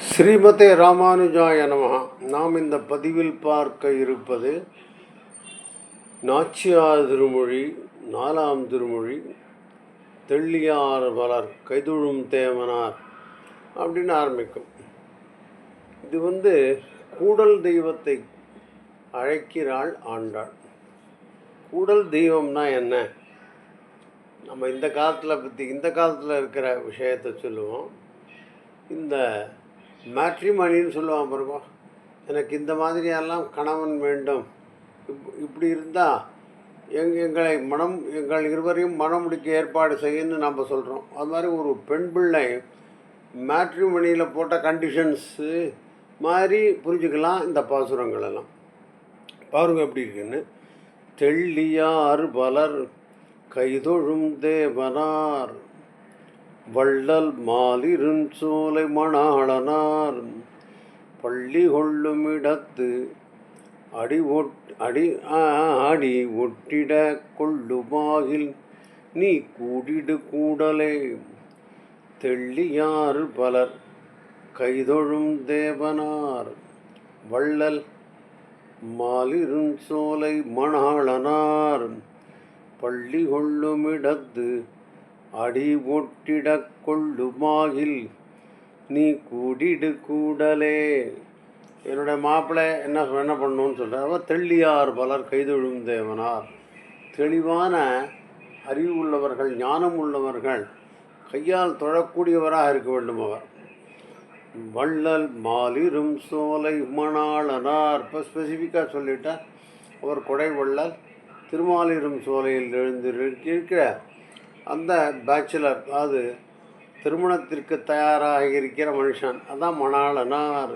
ஸ்ரீமதே ராமானுஜாய நமஹ. நாம் இந்த பதிவில் பார்க்க இருப்பது நாச்சியார் திருமொழி, 4ஆம் திருமொழி, தெள்ளியார் வளர் கைதொழும் தேவனார் அப்படின்னு ஆரம்பிக்கும். இது கூடல் தெய்வத்தை அழைக்கிறாள் ஆண்டாள். கூடல் தெய்வம்னா என்ன? நம்ம இந்த காலத்தில் இருக்கிற விஷயத்தை சொல்லுவோம். இந்த மேட்ரிமணின்னு சொல்லுவான் பாருங்க, எனக்கு இந்த மாதிரியெல்லாம் கணவன் வேண்டும், இப்படி இருந்தால் எங்கள் இருவரையும் மனம் முடிக்க ஏற்பாடு செய்யணும்னு நம்ம சொல்கிறோம். அது மாதிரி ஒரு பெண் பிள்ளை மேட்ரிமணியில் போட்ட கண்டிஷன்ஸு மாதிரி புரிஞ்சுக்கலாம் இந்த பாசுரங்கள் எல்லாம். பாருங்க எப்படி இருக்குன்னு. தெள்ளியார் வளர் கைதொழும் தேவனார் வள்ளல் மாலிருஞ்சோலை மணாளனார் பள்ளி கொள்ளுமிடத்து அடி ஒட்டிட கொள்ளுமாகில் நீ கூடிடு கூடலே. தெள்ளியார் பலர் கைதொழும் தேவனார் வள்ளல் மாலிருஞ்சோலை மணாளனார் பள்ளி கொள்ளுமிடத்து அடி ஒட்டிட கொள்ளுமாகில் நீ கூடிடு கூடலே. என்னுடைய மாப்பிள்ளை என்ன பண்ணணும்னு சொல்கிறார். தெள்ளியார் பலர் கைதொழும் தேவனார். தெளிவான அறிவு உள்ளவர்கள், ஞானம் உள்ளவர்கள், கையால் தொழக்கூடியவராக இருக்க வேண்டும் அவர். வள்ளல் மாலிரும் சோலை மணாளனார். இப்போ ஸ்பெசிஃபிக்காக சொல்லிட்டார். அவர் கொடை வள்ளல், திருமாலிரும் சோலையில் இருக்கிற அந்த பேச்சுலர், அது திருமணத்திற்கு தயாராக இருக்கிற மனுஷன், அதான் மணாளனார்.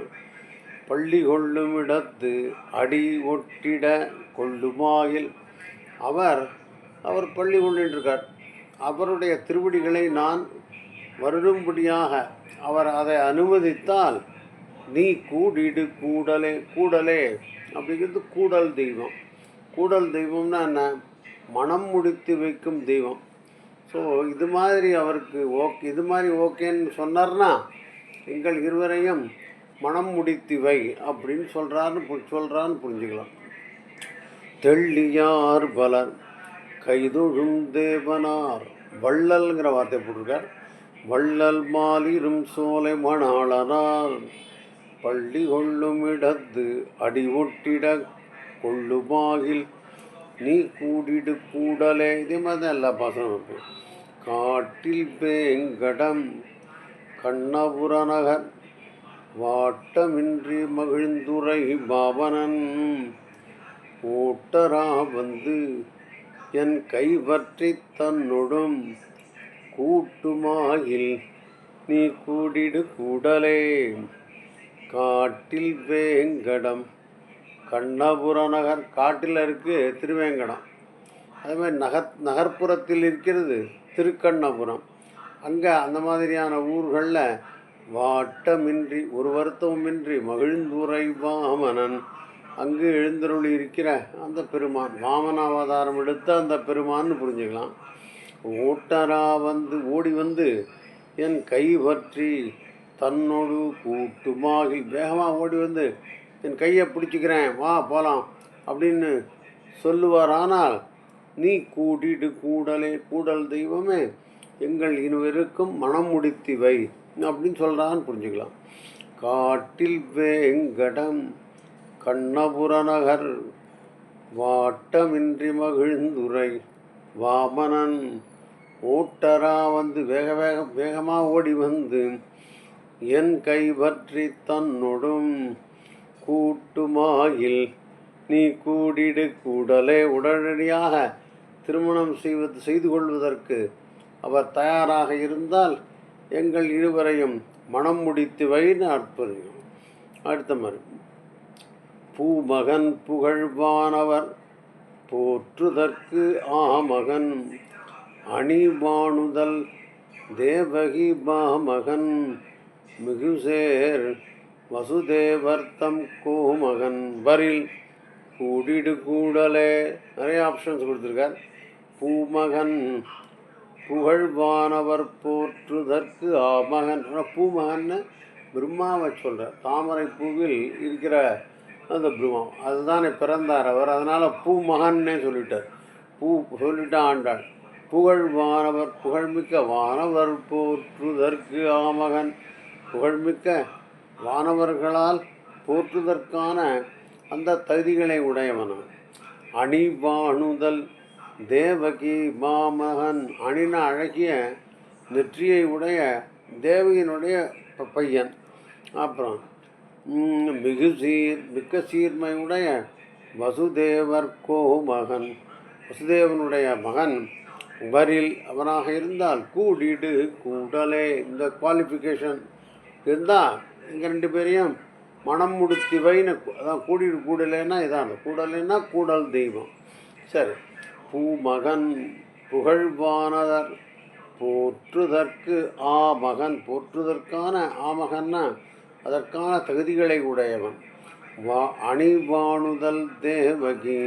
பள்ளி கொள்ளும் இடத்து அடி ஒட்டிட கொள்ளுமாயில். அவர் பள்ளி கொண்டிருக்கார். அவருடைய திருவடிகளை நான் வருடும்படியாக அவர் அதை அனுமதித்தால் நீ கூடிடு கூடலே. கூடலே அப்படிங்கிறது கூடல் தெய்வம். கூடல் தெய்வம்னா என்ன? மனம் முடித்து வைக்கும் தெய்வம். ஸோ இது மாதிரி அவருக்கு ஓகேன்னு சொன்னார்னா எங்கள் இருவரையும் மனம் முடித்து வை அப்படின்னு சொல்கிறான்னு புரிஞ்சுக்கலாம். தெள்ளியார் பலர் கைதொழும் தேவனார். வள்ளல்ங்கிற வார்த்தை போட்டிருக்கார். வள்ளல் மாலிரும் சோலை மணாளனார் பள்ளி கொள்ளும் இடத்து அடி ஒட்டிட கொள்ளுமாகில் நீ கூடிடு கூடலே. இதே மாதிரி தான் எல்லா பாசனம் இருக்கும். காட்டில் வேங்கடம் கண்ணபுரநகர் வாட்டமின்றி மகிழ்ந்துரை பாவனன் ஓட்டரா வந்து என் கைவற்றி தன்னொடும் கூட்டுமாகில் நீ கூடிடு கூடலே. காட்டில் வேங்கடம் கண்ணபுரநகர். காட்டில் இருக்குது திருவேங்கடம். அதே மாதிரி நகர்ப்புறத்தில் இருக்கிறது திருக்கண்ணபுரம். அங்கே அந்த மாதிரியான ஊர்களில் வாட்டமின்றி, ஒரு வருத்தமின்றி மகிழ்ந்துரை வாமனன், அங்கு எழுந்தருளி இருக்கிற அந்த பெருமான், வாமன அவதாரம் எடுத்த அந்த பெருமான்னு புரிஞ்சுக்கலாம். ஓட்டரா வந்து, ஓடி வந்து என் கை பற்றி தன்னோடு கூட்டுமாகி, வேகமாக ஓடி வந்து என் கையை பிடிச்சிக்கிறேன், வா போகலாம் அப்படின்னு சொல்லுவார். ஆனால் நீ கூடிடு கூடலே. கூடல் தெய்வமே எங்கள் இருவருக்கும் மனம் முடித்து வை அப்படின்னு சொல்கிறான்னு புரிஞ்சுக்கலாம். காட்டில் வேங்கடம் கண்ணபுரநகர் வாட்டமின்றி மகிழ்ந்துரை வாமனன் ஓட்டரா வந்து, வேகமாக ஓடி வந்து என் கை பற்றி தன்னொடும் கூட்டுமாகில் நீ கூடிடு கூடலே. உடனடியாக திருமணம் செய்து கொள்வதற்கு அவர் தயாராக இருந்தால் எங்கள் இருவரையும் மனம் முடித்து வைன்னு அற்புதம். அடுத்த மாதிரி. பூமகன் புகழ்வானவர் போற்றுதற்கு ஆமகன் அணிவாணுதல் தேவகி பாமகன் மிகுசேர் வசுதேவர்த்தம் கோமகன் வரில் கூடிடு கூடலே. நிறைய ஆப்ஷன்ஸ் கொடுத்துருக்கார். பூமகன் புகழ்வானவர் போற்றுதற்கு ஆமகன். பூமகன்னு பிரம்மாவை சொல்கிற தாமரை பூவில் இருக்கிற அந்த பிரம்மா அதுதானே பிறந்தார் அவர். அதனால் பூ மகன்னே சொல்லிட்டார். பூ சொல்லிட்டா ஆண்டாள். புகழ் வானவர் புகழ்மிக்க வானவர் போற்றுதற்கு ஆமகன். புகழ்மிக்க வானவர்களால் போற்றுதற்கான அந்த தகுதிகளை உடையவன். அணிவாணுதல் தேவகி மாமகன். அணின அழகிய நெற்றியை உடைய தேவகியினுடைய பையன். அப்புறம் மிக்க சீர்மையுடைய வசுதேவர் கோமகன். வசுதேவனுடைய மகன் வரில் அவனாக இருந்தால் கூடிடு கூடலே. இந்த குவாலிஃபிகேஷன் இருந்தால் இங்கே 2 பேரையும் மனம் முடித்திவைன்னு அதான் கூடிடு கூடலேன்னா இதான். கூடலேன்னா கூடல் தெய்வம். சரி. பூமகன் புகழ்வானதர் போற்றுதற்கு ஆமகன். போற்றுதற்கான ஆமகன்னா அதற்கான தகுதிகளை உடையவன். அணிவாணுதல் தேவகி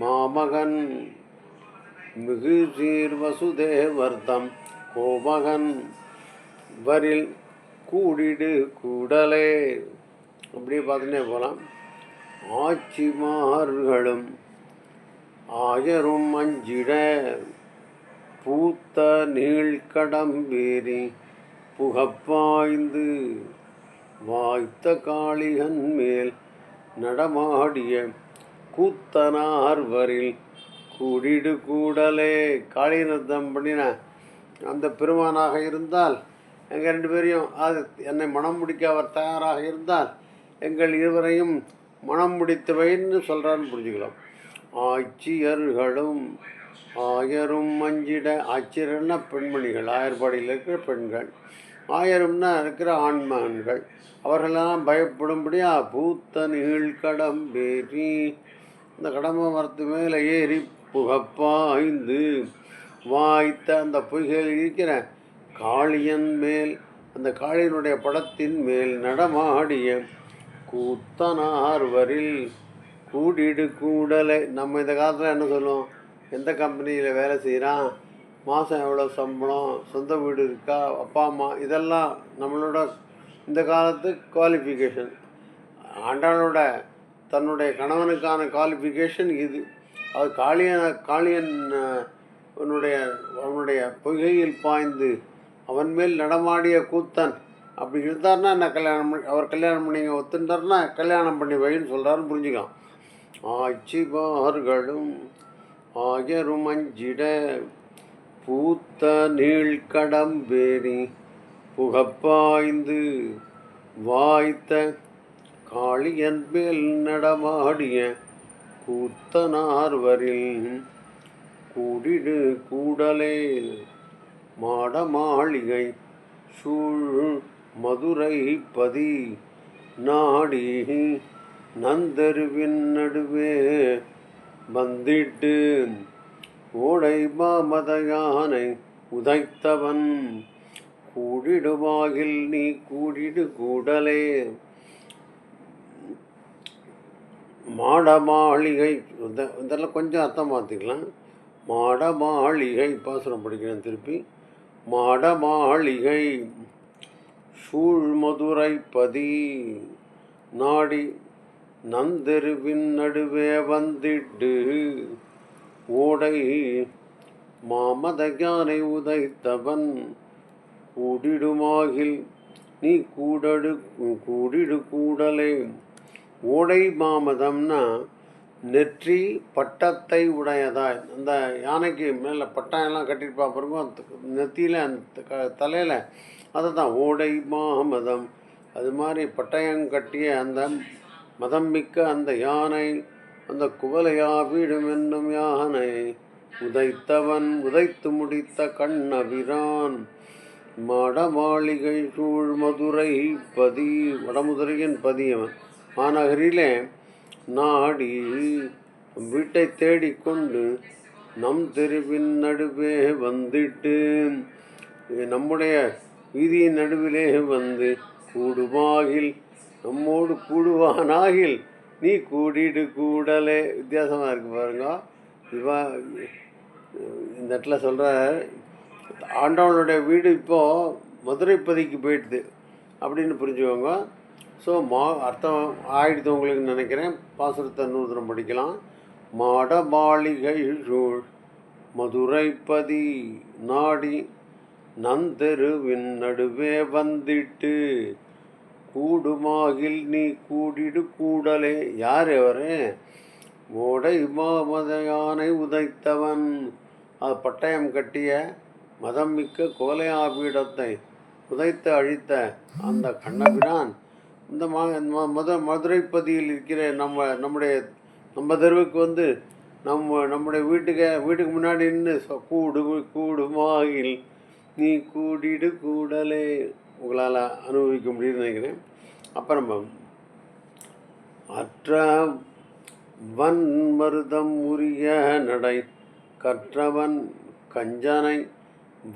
மாமகன் மிகு சீர் வசுதேவர்தம் கோமகன் வரில் கூடிடு கூடலே. அப்படியே பார்த்துட்டே போகலாம். ஆட்சிமார்களும் ஆயரும் அஞ்சிட பூத்த நீழ்கடம்பேரி புகப்பாய்ந்து வாய்த்த காளிகன் மேல் நடமாடிய கூத்தனார்வரில் கூடிடு கூடலே. காளிநத்தம் பண்ணின அந்த பெருமானாக இருந்தால் எங்கள் 2 பேரையும் அது என்னை மனம் முடிக்க அவர் தயாராக இருந்தால் எங்கள் இருவரையும் மனம் முடித்தவைன்னு சொல்கிறான்னு புரிஞ்சுக்கலாம். ஆட்சியர்களும் ஆயரும் அஞ்சிட. ஆட்சியர்னா பெண்மணிகள், ஆயர்பாடியில் இருக்கிற பெண்கள். ஆயரும்னா இருக்கிற ஆண்மகன்கள். அவர்களெல்லாம் பயப்படும்படியா பூத்த நீழ்கடம்பேரி. இந்த கடம்ப மரத்து மேலே ஏறி புகப்பாய்ந்து வாய்த்த அந்த பொய்கையில் இருக்கிற காளியன் மேல் அந்த காளியனுடைய படத்தின் மேல் நடமாடிய கூத்தனார்வரில் கூடிடு கூடலை. நம்ம இந்த காலத்தில் என்ன சொல்லுவோம்? எந்த கம்பெனியில் வேலை செய்கிறான், மாதம் எவ்வளோ சம்பளம், சொந்த வீடு இருக்கா, அப்பா அம்மா, இதெல்லாம் நம்மளோட இந்த காலத்து குவாலிஃபிகேஷன். ஆண்டாளோட தன்னுடைய கணவனுக்கான குவாலிஃபிகேஷன் இது. அது காளியன் அவனுடைய பொய்கையில் பாய்ந்து அவன் மேல் நடமாடிய கூத்தன் அப்படி இருந்தார்னா என்ன அவர் கல்யாணம் பண்ணிங்க ஒத்துட்டார்னா கல்யாணம் பண்ணி வைன்னு சொல்கிறாருன்னு புரிஞ்சுக்கலாம். ஆட்சிமார்களும் ஆயரும் அஞ்சிட பூத்த நீழ்கடம்பேரி புகப்பாய்ந்து வாய்த்த காளியன் மேல் நடமாடிய கூத்தனார்வரில் கூடிடு கூடலே. மாட மாளிகை சூழ் மதுரை பதி நாடி நந்தருவின் நடுவே வந்திட்டு ஓடை மாமத யானை உதைத்தவன் கூடிடுவாகில் நீ கூடிடு கூடலே. மாட மாளிகை இதெல்லாம் கொஞ்சம் அர்த்தம் பார்த்துக்கலாம். மாட மாளிகை பாசுரம் படிக்கிறேன் திருப்பி. மாட மாளிகை சூழ் மதுரை பதி நாடி நந்தெருவின் நடுவே வந்திட்டு ஓடை மாமத யானை உதைத்தவன் கூடிடுமாகில் நீ கூடிடு கூடலே. ஓடை மாமதம்னா நெற்றி பட்டத்தை உடையதாய். அந்த யானைக்கு மேலே பட்டாயெல்லாம் கட்டியிருப்பா பாருங்க, நெத்தியில் அந்த தலையில், அதை தான் ஓடை மாமதம். அது மாதிரி பட்டயம் கட்டிய அந்த மதம் மிக்க அந்த யானை, அந்த குவலையா வீடும் என்னும் யானை உதைத்தவன் உதைத்து முடித்த கண்ணபிரான். மாட மாளிகை சூழ் மதுரை பதி. வடமதுரையின் பதியவன் மாநகரிலே நாடி வீட்டை தேடிக்கொண்டு நம் தெருவின் நடுவே வந்துட்டு நம்முடைய வீதியின் நடுவிலே வந்து கூடுமாகில் நம்மோடு கூடுவானாகில் நீ கூடிடு கூடலே. வித்தியாசமாக இருக்குது பாருங்க. இந்த இடத்துல சொல்கிற ஆண்டவனுடைய வீடு இப்போது மதுரை பதிக்கு போயிடுது. அப்படின்னு புரிஞ்சுக்கோங்க. ஸோ அர்த்தம் ஆயிடுத்து உங்களுக்கு நினைக்கிறேன். பாசுரத்தை நூதனம் படிக்கலாம். மாட மாளிகை சூழ் மதுரைப்பதி நாடி நந்தெருவின் நடுவே வந்திட்டு கூடுமாகில் நீ கூடிடு கூடலே. யார் அவரு? மோடை மாமதையானை உதைத்தவன், அது பட்டயம் கட்டிய மதம் மிக்க கோலையாபீடத்தை உதைத்து அழித்த அந்த கண்ணபிரான் இந்த மதுரைப்பதியில் இருக்கிற நம்ம தெருவுக்கு வந்து நம்முடைய வீட்டுக்கு முன்னாடி நின்று கூடுமாகில் நீ கூடிடு கூடலே உங்களால் அனுபவிக்க முடியும்னு நினைக்கிறேன். அப்புறம் அற்ற வன்மருதம் உரிய நடை கற்றவன் கஞ்சனை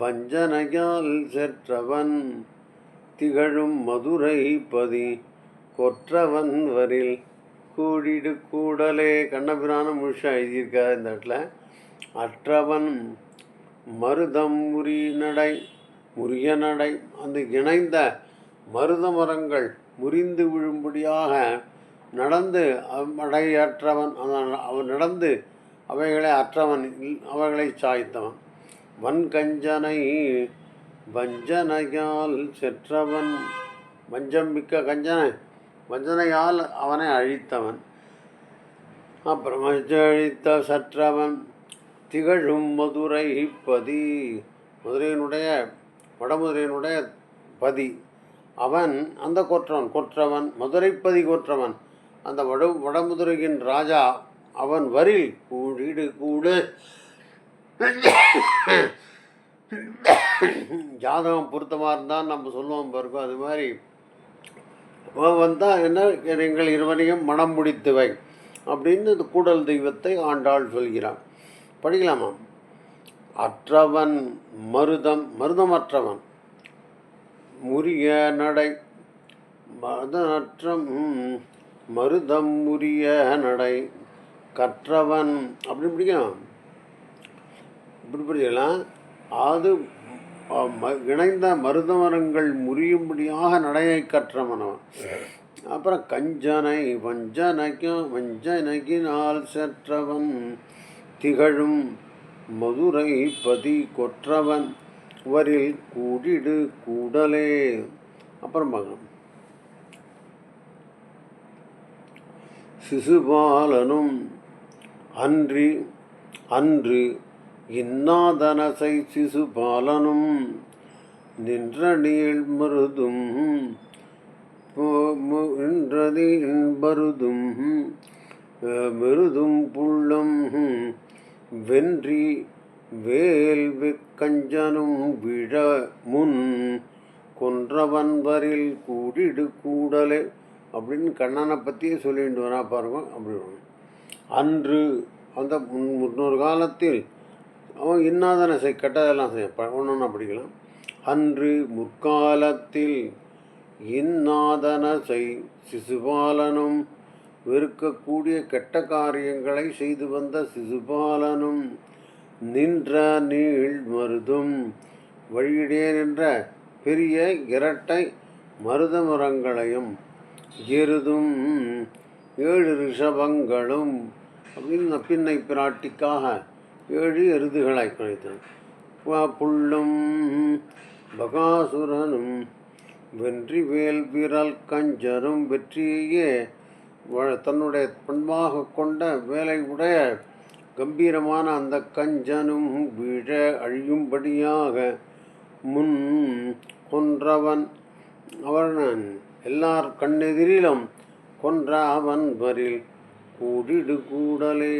வஞ்சனையால் செற்றவன் திகழும் மதுரை பதி கொற்றவன் வரில் கூடிடு கூடலே. கண்ணபிரான முழுஷா எழுதியிருக்கார் இந்த இடத்துல. அற்றவன் மருதம் முறிய நடை, அந்த இணைந்த மருத மரங்கள் முறிந்து விழும்படியாக நடந்து அடையற்றவன், அவன் நடந்து அவைகளை அற்றவன், அவைகளை சாய்த்தவன். வன்கஞ்சனை வஞ்சனையால் செற்றவன், வஞ்சம் மிக்க வஞ்சனையால் அவனை அழித்தவன். அப்புறம் அழித்த சற்றவன் திகழும் மதுரை பதி, வடமதுரையினுடைய பதி அவன், அந்த கொற்றவன் மதுரைப்பதி கொற்றவன், அந்த வடமதுரையின் ராஜா அவன் வரில் கூடிடு கூடு. ஜாதகம் பொருத்தமாக இருந்தால் நம்ம சொல்லுவோம் பாருங்க, அது மாதிரி வந்தால் என்ன, எங்கள் இருவரையும் மனம் முடித்துவை அப்படின்னு இந்த கூடல் தெய்வத்தை ஆண்டாள் சொல்கிறான். படிக்கலாமா? அற்றவன் மருதமற்றவன் முறிய நடை மருதம் முறிய நடை கற்றவன் அப்படின்னு பிடிக்கலாம். இப்படி படிக்கலாம். அது இணைந்த மருதமரங்கள் முறியும்படியாக நடையை கற்றவனவன். அப்புறம் கஞ்சனை வஞ்சனைக்கினால் செற்றவன் திகழும் மதுரை பதி கொற்றவன் வரில் கூடிடு கூடலே. அப்புறம் பார்க்கலாம். சிசுபாலனும் அன்று இன்னாதனசை சிசுபாலனும் நின்ற நீள் மருதும் மெருதும் புள்ளம் வென்றி வேல் வெக்கஞ்சனும் விழ முன் கொன்றவன் வரில் கூடிடு கூடலே அப்படின்னு கண்ணனை பற்றியே சொல்லிட்டு வரா பாருங்க. அப்படி அன்று அந்த முன்னொரு காலத்தில் அவன் இன்னாதன கெட்டதெல்லாம் செய்ய ஒன்றா படிக்கலாம். அன்று முற்காலத்தில் இன்னாதன சிசுபாலனும் வெறுக்கக்கூடிய கெட்ட காரியங்களை செய்து வந்த சிசுபாலனும் நின்ற நீள் மருதும் வழியிடையே நின்ற பெரிய இரட்டை மருத மரங்களையும் எருதும் 7 ரிஷபங்களும் அப்படின்னு பின்னை பிராட்டிக்காக 7 எருதுகளை குறைத்தான். புள்ளும் பகாசுரனும் வென்றி வேல் விரல் கஞ்சரும் வெற்றியே தன்னுடைய பண்பாக கொண்ட வேலை உடைய கம்பீரமான அந்த கஞ்சனும் வீழ அழியும்படியாக முன் கொன்றவன், அவன் எல்லார் கண்ணெதிரிலும் கொன்ற அவன் வரில் கூடிடு கூடலே.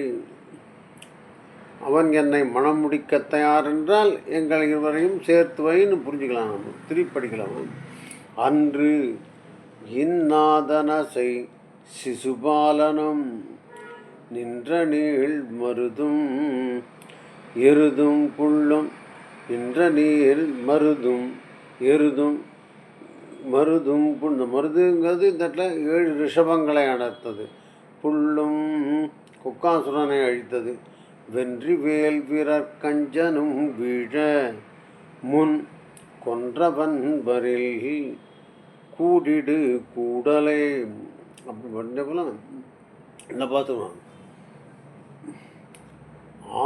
அவன் என்னை மனம் முடிக்க தயார் என்றால் எங்கள் இருவரையும் சேர்த்து வைன்னு புரிஞ்சுக்கலாம். நம்ம திருப்படிக்கலாம். அன்று இன்னாதனசை சிசுபாலனும் நின்ற நீள் மருதும் எருதும் புள்ளும் நின்ற நீள் மருதும் எருதும் மருதுங்கிறது இந்த இடத்துல 7 ரிஷபங்களை அடர்த்தது. புள்ளும் குக்காசுரனை அழித்தது. வென்றி வேல் வீரர் கஞ்சனும் வீழ முன் கொன்றவன் வரில் கூடிடு கூடலே அப்படி பண்ண போல என்ன பார்த்துக்கலாம்.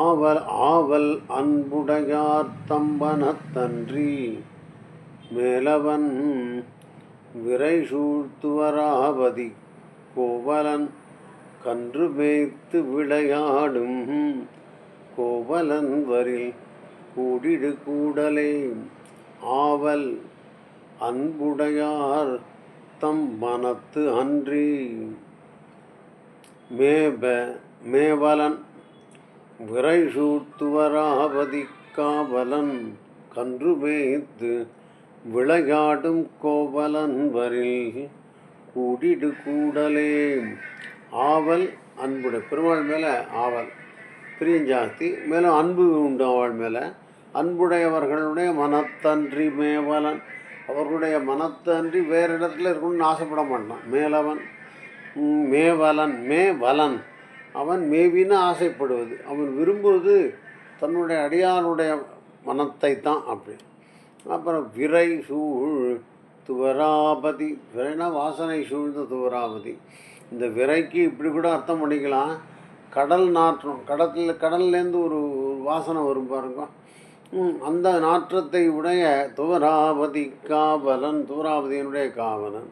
ஆவல் ஆவல் அன்புடையார் தம்பனத்தன்றி மேலவன் விரை சூழ்த்துவராபதி கோவலன் கன்று மேய்த்து விளையாடும் கோவலன் வரில் கூடிடு கூடலே. ஆவல் அன்புடையார் தம் மனத்து அன்றி மேவலன் விரை சூழ்த்துவராபதி காவலன் கன்று மேய்த்து விளையாடும் கோவலன் வரில் கூடிடு கூடலே. ஆவல் அன்புடைய பெருமாள் மேலே ஆவல் பிரியம் ஜாஸ்தி, மேலும் அன்பு உண்டு அவள் மேலே. அன்புடையவர்களுடைய மனத்தன்றி மேவலன், அவர்களுடைய மனத்தன்றி வேறு இடத்துல இருக்கணும்னு ஆசைப்பட மாட்டான். மேலவன் மேவலன் அவன் மேவின்னு ஆசைப்படுவது, அவன் விரும்புவது தன்னுடைய அடியானுடைய மனத்தை தான். அப்படி அப்புறம் விரை சூழ் துவராபதி, விரைனா வாசனை சூழ்ந்த துவராபதி. இந்த விரைக்கு இப்படி கூட அர்த்தம் பண்ணிக்கலாம். கடல் நாற்றம், கடல்லேருந்து ஒரு வாசனை வரும் பாருங்க, அந்த நாற்றத்தை உடைய துவராபதி காவலன், துவராபதியினுடைய காவலன்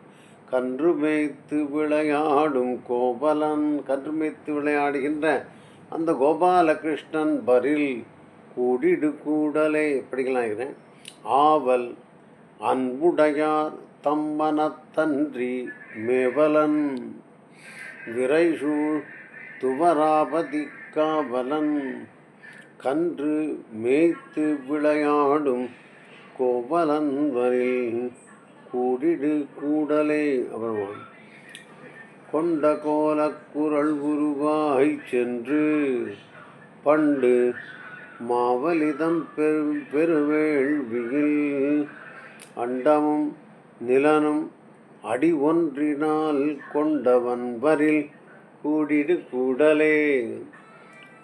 கன்று மேய்த்து விளையாடும் கோவலன், கன்று மேய்த்து விளையாடுகின்ற அந்த கோபாலகிருஷ்ணன் பரில் கூடிடு கூடலே படிக்கலாம் இருக்கிறேன். ஆவல் அன்புடையார் தம்மனத்தன்றி மேவலன் விரைசூழ் துவராபதி காவலன் கன்று மேய்த்து விளையாடும் கோவலன் வரில் கூடிடு கூடலே. அப்புறம் கொண்ட கோலக்குரல் உருவாய் சென்று பண்டு மாவலிதம் பெருவேள்வியில் அண்டமும் நிலனும் அடி ஒன்றினால் கொண்டவன் வரில் கூடிடு கூடலே.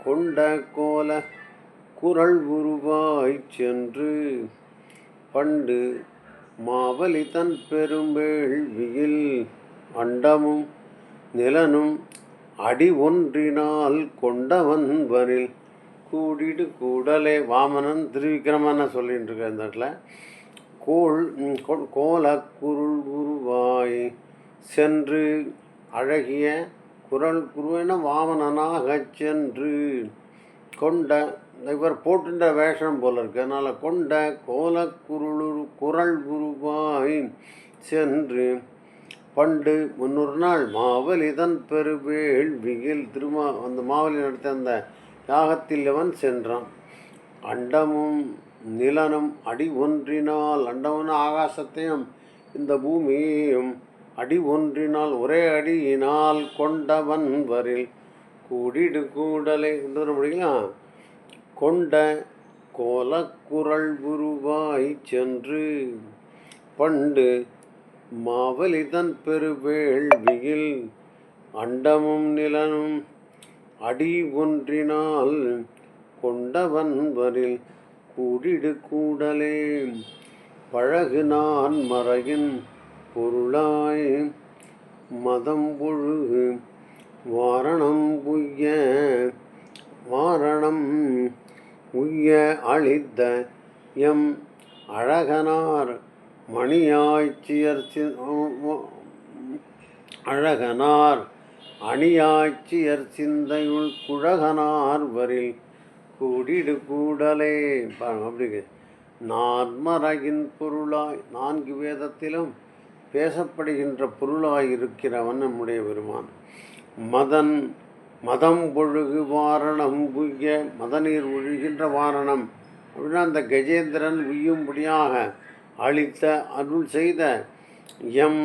கொண்ட கோல குரல் உருவாய் சென்று பண்டு மாவலிதன் பெருவேள்வியில் அண்டமும் நிலனும் அடி ஒன்றினால் கொண்டவன் வரில் கூடிடு கூடலே. வாமனன் திருவிக்கிரமன்னு சொல்லிட்டு இருக்க இந்த இடத்துல கோலக்குருள் உருவாய் சென்று அழகிய குரல் குருவென வாமனனாக சென்று கொண்ட, இவர் போட்டுன்ற வேஷம் போல இருக்கு, அதனால் கொண்ட குரல் உருவாய் சென்று பண்டு முன்னொரு நாள் மாவலிதன் பெருவேள்வியில் அந்த மாவலி நடத்த அந்த யாகத்தில் அவன் சென்றான். அண்டமும் நிலனும் அடி ஒன்றினால், அண்டமும் ஆகாசத்தையும் இந்த பூமியையும் அடி ஒன்றினால் ஒரே அடியினால் கொண்டவன் வரில் கூடிடு கூடலே. முடிக்கலாம். கொண்ட கோலக்குரல் உருவாய் சென்று பண்டு மாவலிதன் பெருவேள்வியில் அண்டமும் நிலனும் அடி ஒன்றினால் கொண்டவன் வரில் கூடிடு கூடலே. பழகு நான் மறையின் பொருளாய் மதம் ஒழுகு வாரணம் உய்ய அளித்த எம் அழகனார் அணியாய்ச்சியர் சிந்தையுள் குழகனார் வரில் கூடிடு கூடலே. அப்படி நான்மறையின் பொருளாய், 4 வேதத்திலும் பேசப்படுகின்ற பொருளாய் இருக்கிறவன் நம்முடைய பெருமான். மதம் ஒழுகு வாரணம் உய்ய, மதநீர் ஒழுகின்ற வாரணம் அப்படின்னா அந்த கஜேந்திரன் உய்யும்படியாக அளித்த அருள் செய்த எம்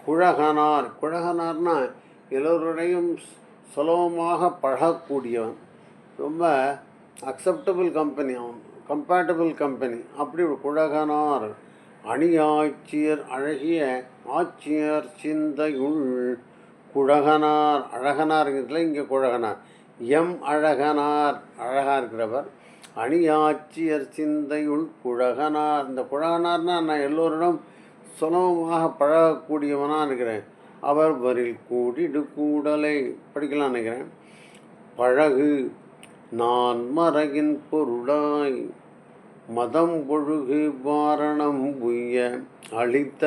குழகனார்னா எல்லோருடையும் சுலபமாக பழகக்கூடியவன், ரொம்ப அக்செப்டபிள் கம்பெனி, அவன் கம்பேட்டபிள் கம்பெனி. அப்படி ஒரு குழகனார் அணியாய்ச்சியர் அழகிய ஆட்சியர் சிந்தையுள் குழகனார், அழகனார்ங்கிறதுல இங்கே குழகனார், எம் அழகனார் அழகாக இருக்கிறவர், அணியாட்சியர் சிந்தையுள் குழகனார். இந்த குழகனார்னால் நான் எல்லோரிடம் சுலபமாக பழகக்கூடியவனாக இருக்கிறேன். அவர் வரில் கூடிடு கூடலை படிக்கலாம் நினைக்கிறேன். பழகு நான் மறையின் பொருளாய் மதம் பொழுகு வாரணம் உய்ய அளித்த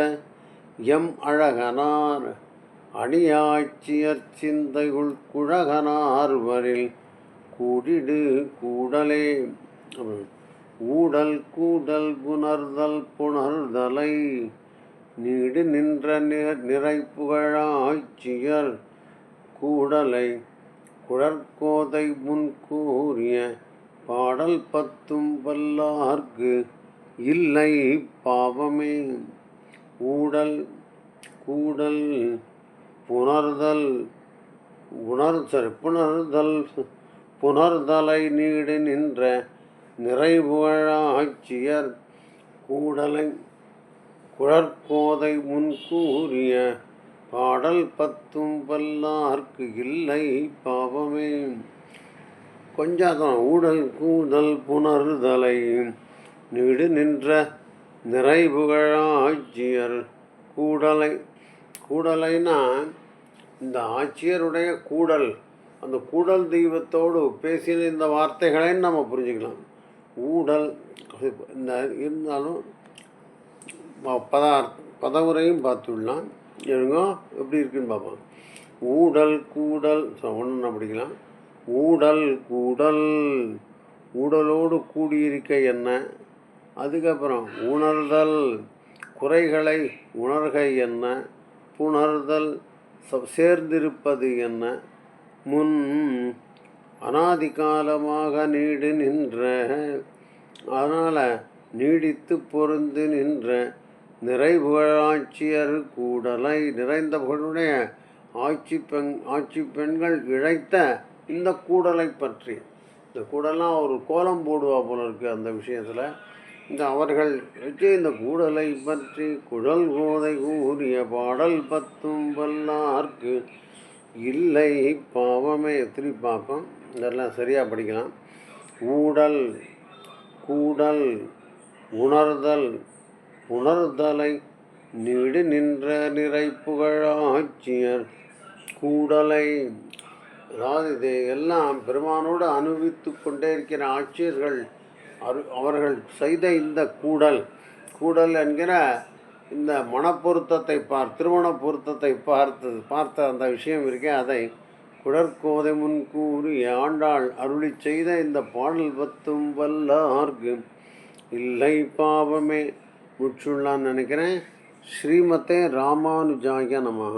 எம் அழகனார் அணியாட்சியற் சிந்தையுள் குழகனார் வரில் கூடிடு கூடலே. ஊடல் கூடல் புணர்தல் புணர்தலை நீடு நின்ற நிறைப்புகழாட்சியர் கூடலை குழற்கோதை முன் கூறிய பாடல் பத்தும் வல்லார்க்கு இல்லை பாவமே. ஊடல் கூடல் புணர்தல் புணர்தலை நீடு நின்ற நிறைவுகழாட்சியர் கூடலை குழற்கோதை முன் கூறிய பாடல் பத்தும் வல்லார்க்கு இல்லை பாவமே. கொஞ்சம் ஊடல் கூடல் புணர்தலை நீடு நின்ற நிறைவுகழாட்சியர் கூடலை. கூடலைனா இந்த ஆட்சியருடைய கூடல், அந்த கூடல் தெய்வத்தோடு பேசின இந்த வார்த்தைகளைன்னு நம்ம புரிஞ்சுக்கலாம். ஊடல் இந்த இருந்தாலும் பதவுரையும் பார்த்துடலாம். எழுங்க எப்படி இருக்குன்னு பார்ப்போம். ஊடல் கூடல் ஒன்று படிக்கலாம். ஊடல் கூடல் ஊடலோடு கூடியிருக்க என்ன, அதுக்கப்புறம் உணர்தல் குறைகளை உணர்க என்ன, புணர்தல் சேர்ந்திருப்பது என்ன, முன் அனாதி காலமாக நீடு நின்ற அதனால் நீடித்து பொருந்து நின்ற நிறைவுகழாட்சியர் கூடலை நிறைந்த புகழுடைய ஆட்சி பெண்கள் இழைத்த இந்த கூடலை பற்றி. இந்த கூடலாம் ஒரு கோலம் போடுவா போல இருக்குது அந்த விஷயத்தில். இந்த அவர்கள் வச்சு இந்த கூடலை பற்றி குழல் கோதை கூறிய பாடல் பத்தும் வல்லார்க்கு இல்லை பாவமே. திருப்பி பார்ப்போம், இதெல்லாம் சரியாக படிக்கலாம். ஊடல் கூடல் உணர்தல் உணர்தலை நீடு நின்ற நிறைப்புகழாட்சியர் கூடலை. அதாவது இது எல்லாம் பெருமானோடு அனுபவித்து கொண்டே இருக்கிற ஆட்சியர்கள் அவர்கள் செய்த இந்த கூடல் என்கிற இந்த மனப்பொருத்தத்தை திருமண பொருத்தத்தை பார்த்த அந்த விஷயம் இருக்கே, அதை குழற்கோதை முன்கூறி ஆண்டாள் அருளி செய்த இந்த பாடல் பத்தும் வல்லார்க்கு இல்லை பாவமே. முற்றுள்ளான்னு நினைக்கிறேன். ஸ்ரீமதே ராமானுஜாய நமஹ.